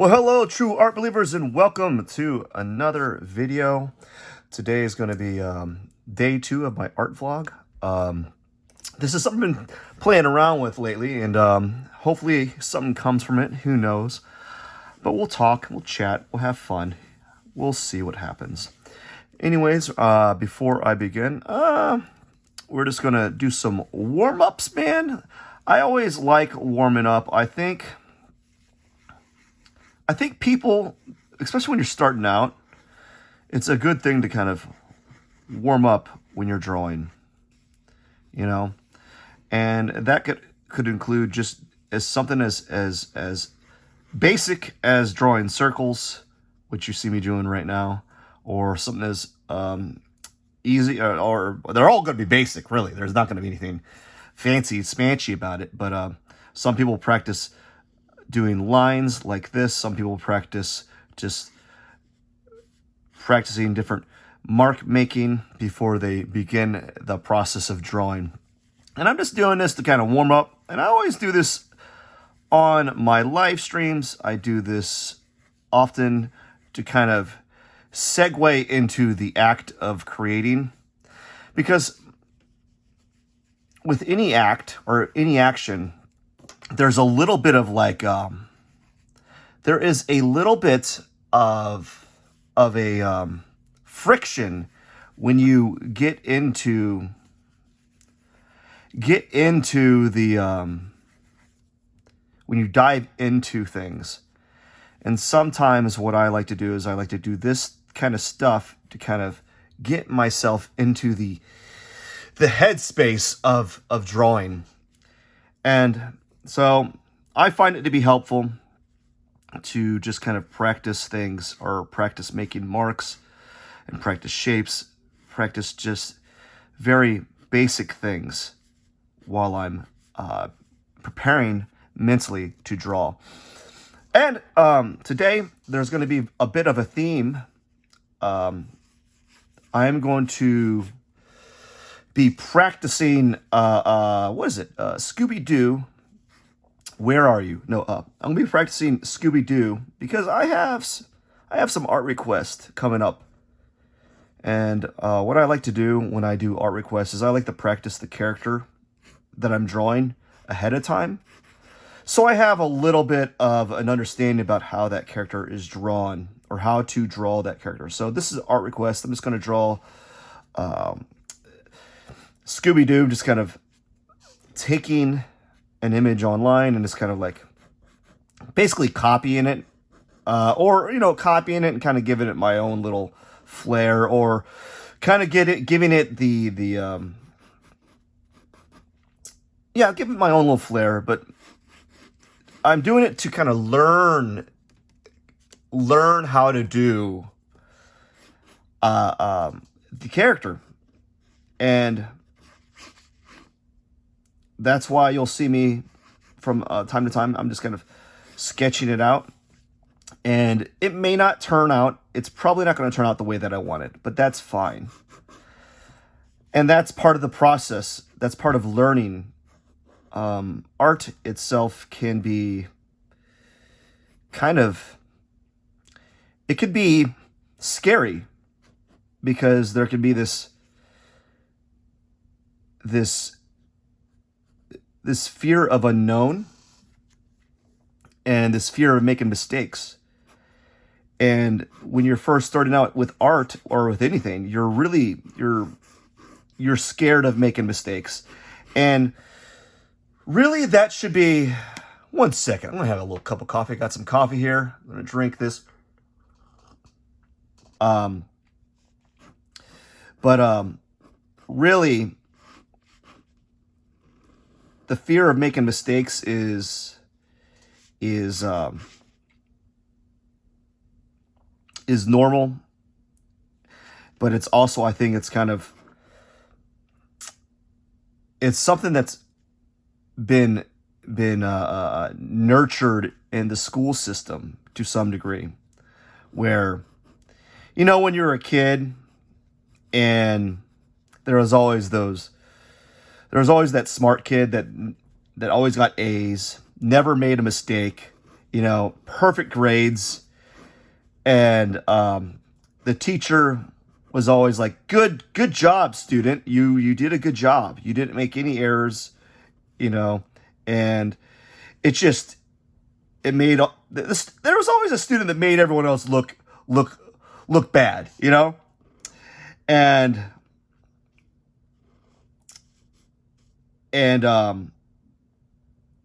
Well, hello, true art believers, and welcome to another video. Today is going to be day 2 of my art vlog. This is something I've been playing around with lately, and hopefully something comes from it. Who knows? But we'll talk, we'll chat, we'll have fun. We'll see what happens. Anyways, before I begin, we're just going to do some warm-ups, man. I always like warming up. I think people, especially when you're starting out, it's a good thing to kind of warm up when you're drawing, you know? And that could include just as something as basic as drawing circles, which you see me doing right now, or something as easy, or they're all going to be basic, really. There's not going to be anything fancy, smanchy about it, but some people practice doing lines like this. Some people practice just practicing different mark making before they begin the process of drawing. And I'm just doing this to kind of warm up. And I always do this on my live streams. I do this often to kind of segue into the act of creating. Because with any act or any action, there's a little bit of like, there is a little bit of a friction when you get into the, when you dive into things. And sometimes what I like to do is I like to do this kind of stuff to kind of get myself into the headspace of drawing. And so I find it to be helpful to just kind of practice things, or practice making marks and practice shapes, practice just very basic things while I'm preparing mentally to draw. And today there's going to be a bit of a theme. I am going to be practicing, what is it? Scooby-Doo. Where are you? No, I'm going to be practicing Scooby-Doo because I have some art requests coming up. And what I like to do when I do art requests is I like to practice the character that I'm drawing ahead of time. So I have a little bit of an understanding about how that character is drawn, or how to draw that character. So this is an art request. I'm just going to draw Scooby-Doo, just kind of taking an image online and just kind of like basically copying it, or, copying it and kind of giving it my own little flair, or kind of giving it giving it my own little flair. But I'm doing it to kind of learn how to do the character. And that's why you'll see me from time to time. I'm just kind of sketching it out. And it may not turn out. It's probably not going to turn out the way that I want it. But that's fine. And that's part of the process. That's part of learning. Art itself can be it could be scary. Because there can be this fear of unknown, and this fear of making mistakes. And when you're first starting out with art or with anything, you're scared of making mistakes. And really that should be, one second, I'm gonna have a little cup of coffee. I got some coffee here. I'm gonna drink this. Really, the fear of making mistakes is normal, but it's also, I think it's something that's been nurtured in the school system to some degree, where, when you're a kid, and there was always that smart kid that always got A's, never made a mistake, perfect grades. And the teacher was always like, good job, student. You did a good job. You didn't make any errors, and it just, it made this, there was always a student that made everyone else look bad, and and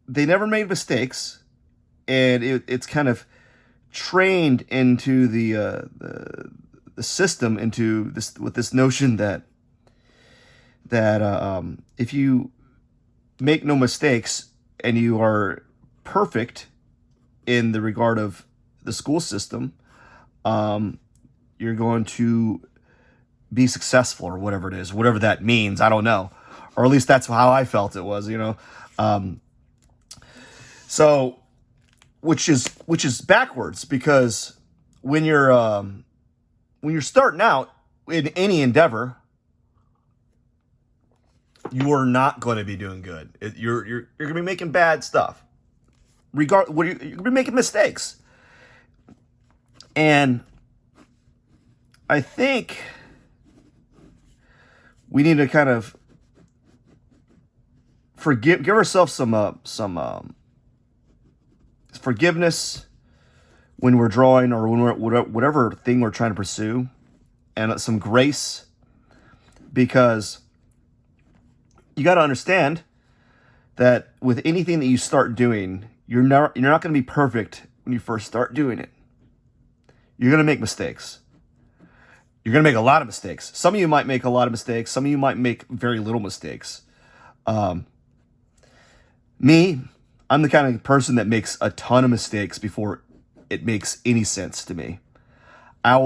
they never made mistakes, and it's kind of trained into the system, into this, with this notion that if you make no mistakes and you are perfect in the regard of the school system, you're going to be successful, or whatever it is, whatever that means. I don't know, or at least that's how I felt it was, so, which is backwards, because when you're starting out in any endeavor, you are not going to be doing good. You're going to be making bad stuff. You're going to be making mistakes, and I think we need to kind of give ourselves some forgiveness when we're drawing, or when we're whatever thing we're trying to pursue, and some grace, because you got to understand that with anything that you start doing, you're not going to be perfect when you first start doing it. You're going to make mistakes. You're going to make a lot of mistakes. Some of you might make a lot of mistakes. Some of you might make very little mistakes. Me, I'm the kind of person that makes a ton of mistakes before it makes any sense to me. I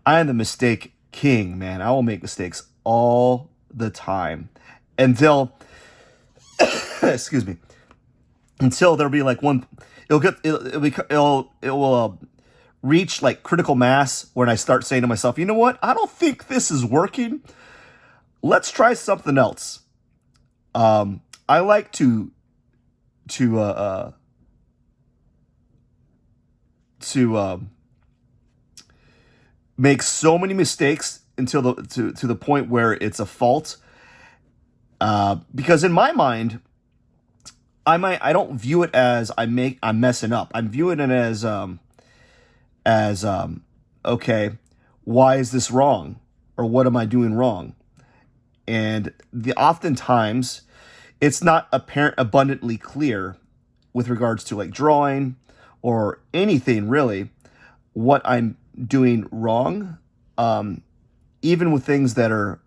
am the mistake king, man. I will make mistakes all the time until, excuse me, until there'll be like one, it will reach like critical mass when I start saying to myself, you know what? I don't think this is working. Let's try something else. I like to make so many mistakes until to the point where it's a fault. Because in my mind, I don't view it as I'm messing up. I'm viewing it as okay, why is this wrong, or what am I doing wrong? And oftentimes it's not abundantly clear with regards to like drawing or anything really what I'm doing wrong. Even with things there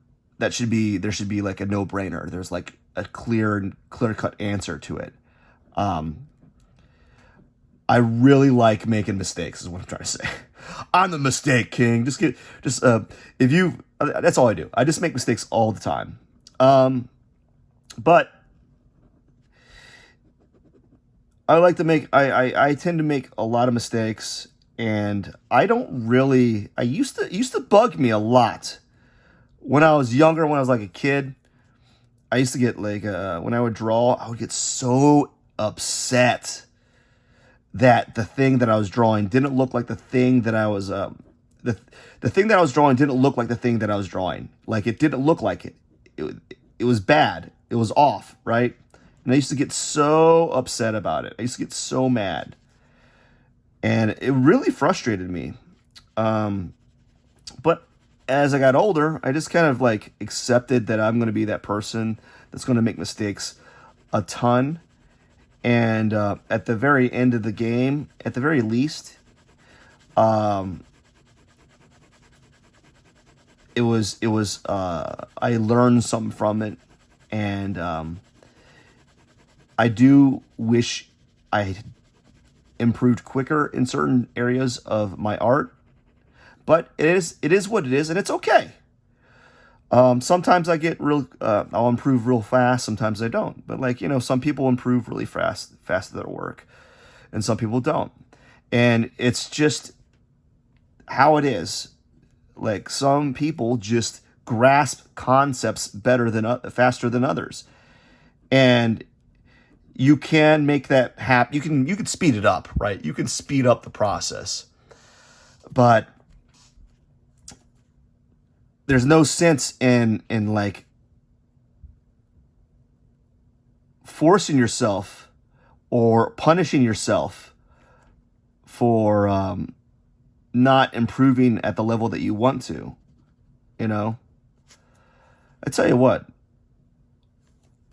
should be like a no-brainer. There's like a clear-cut answer to it. I really like making mistakes, is what I'm trying to say. I'm the mistake king. That's all I do. I just make mistakes all the time. But I tend to make a lot of mistakes, and it used to bug me a lot when I was younger, when I was like a kid. I used to get like, when I would draw, I would get so upset that the thing that I was drawing didn't look like the thing that I was, the thing that I was drawing didn't look like the thing that I was drawing. Like, it didn't look like it. It was bad. It was off, right? And I used to get so upset about it. I used to get so mad. And it really frustrated me. But as I got older, I just kind of like accepted that I'm going to be that person that's going to make mistakes a ton. And at the very end of the game, at the very least, it was I learned something from it, and I do wish I improved quicker in certain areas of my art, but it is what it is, and it's okay. Sometimes I get I'll improve real fast. Sometimes I don't. But like, some people improve really fast at their work, and some people don't. And it's just how it is. Like, some people just grasp concepts faster than others. And you can make that happen. You can speed it up, right? You can speed up the process. But there's no sense in like forcing yourself or punishing yourself for not improving at the level that you want to. You know, I tell you what,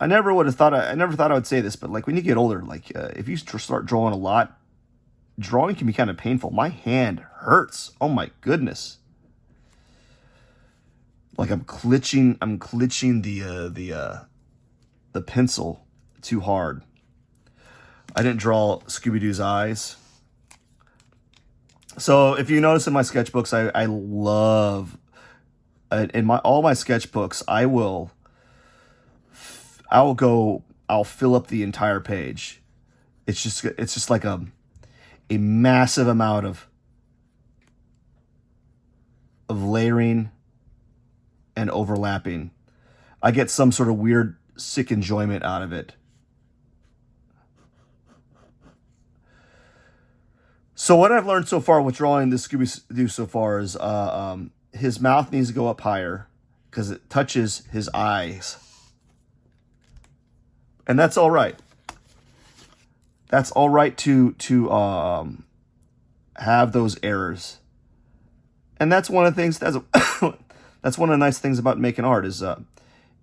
I never would have thought. I never thought I would say this, but like when you get older, like if you start drawing a lot, drawing can be kind of painful. My hand hurts. Oh my goodness. Like I'm clutching the pencil too hard. I didn't draw Scooby-Doo's eyes. So if you notice in my sketchbooks, I love in all my sketchbooks, I'll fill up the entire page. It's just like a massive amount of layering and overlapping. I get some sort of weird, sick enjoyment out of it. So what I've learned so far with drawing this Scooby-Doo so far is his mouth needs to go up higher because it touches his eyes. And that's all right. That's all right to have those errors. And that's one of the things that's one of the nice things about making art is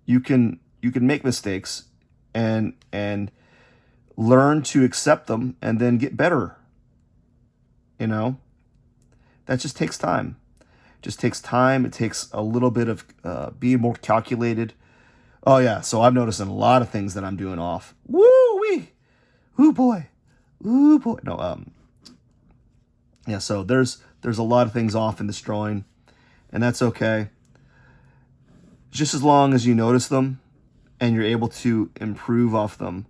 you can make mistakes and learn to accept them and then get better. You know, that just takes time. It just takes time. It takes a little bit of being more calculated. Oh yeah, so I'm noticing a lot of things that I'm doing off. Woo wee, ooh boy, ooh boy. No, yeah. So there's a lot of things off in this drawing, and that's okay. Just as long as you notice them, and you're able to improve off them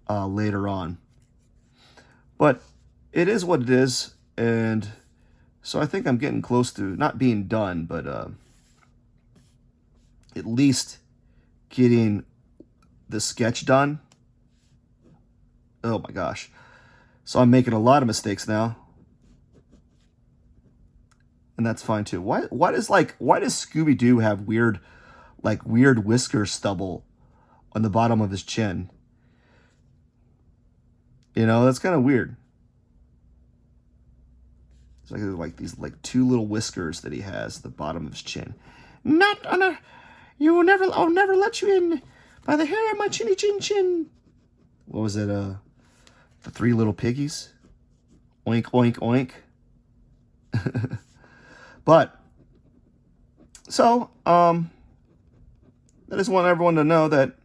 later on. But it is what it is. And so I think I'm getting close to not being done, but at least getting the sketch done. Oh my gosh. So I'm making a lot of mistakes now. And that's fine too. Why does Scooby-Doo have weird whisker stubble on the bottom of his chin? You know, that's kind of weird. It's like these two little whiskers that he has at the bottom of his chin. Not on a, I'll never let you in by the hair of my chinny chin chin. What was it? The Three Little Piggies. Oink oink oink. But so I just want everyone to know that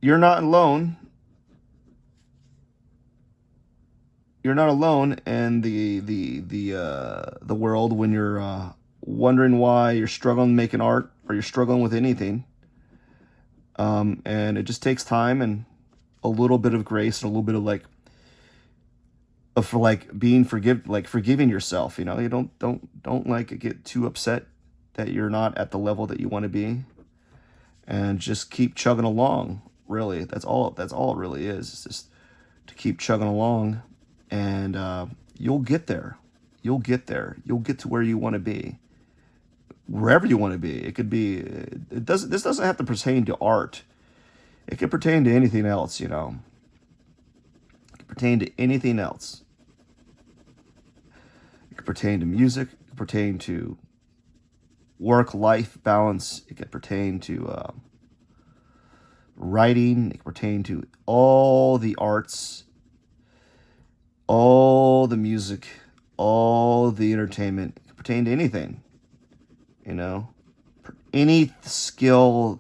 you're not alone. You're not alone in the world when you're wondering why you're struggling making art or you're struggling with anything. And it just takes time and a little bit of grace and a little bit of forgiving yourself. You know, you don't get too upset that you're not at the level that you want to be, and just keep chugging along. Really, that's all it really is. It's just to keep chugging along. And you'll get there. You'll get there. You'll get to where you want to be. Wherever you want to be. It could be. This doesn't have to pertain to art. It could pertain to anything else. You know. It could pertain to anything else. It could pertain to music. It could pertain to work-life balance. It could pertain to writing. It could pertain to all the arts. All the music, all the entertainment, it can pertain to anything, you know, any skill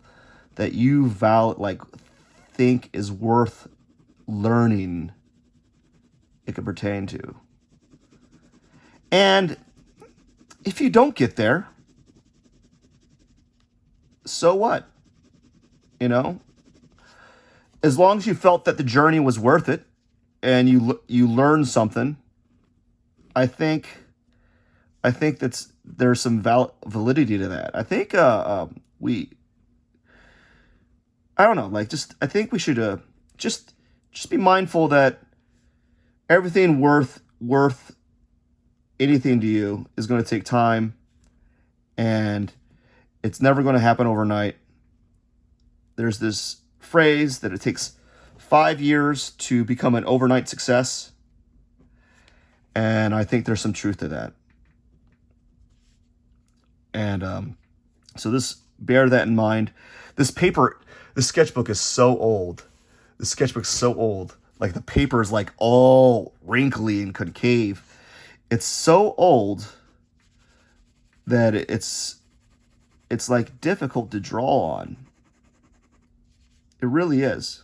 that you think is worth learning, it can pertain to. And if you don't get there, so what? You know, as long as you felt that the journey was worth it, and you learn something, I think there's some validity to that. I think I don't know, like, I think we should just be mindful that everything worth anything to you is going to take time, and it's never going to happen overnight. There's this phrase that it takes 5 years to become an overnight success, and I think there's some truth to that. And so bear that in mind. This sketchbook is so old. The sketchbook's so old. Like, the paper is like all wrinkly and concave. It's so old that it's like difficult to draw on. It really is.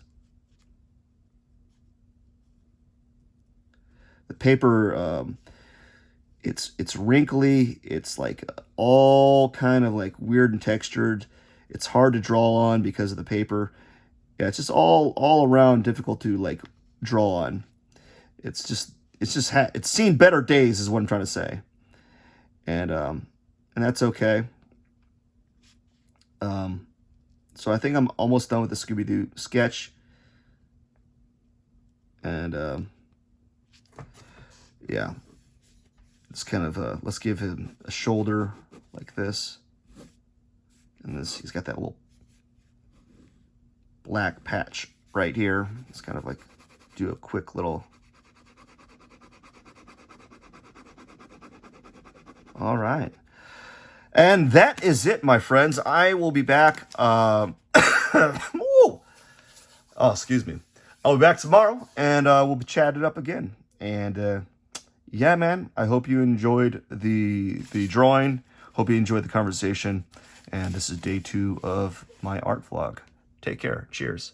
The paper, it's wrinkly. It's like all kind of like weird and textured. It's hard to draw on because of the paper. Yeah, it's just all around difficult to like draw on. It's seen better days is what I'm trying to say. And that's okay. So I think I'm almost done with the Scooby-Doo sketch. And yeah, it's kind of let's give him a shoulder like this, and he's got that little black patch right here. It's kind of like do a quick little. All right. And that is it, my friends. I will be back. Excuse me. I'll be back tomorrow, and we'll be chatting up again. And yeah, man, I hope you enjoyed the drawing. Hope you enjoyed the conversation. And this is day 2 of my art vlog. Take care. Cheers.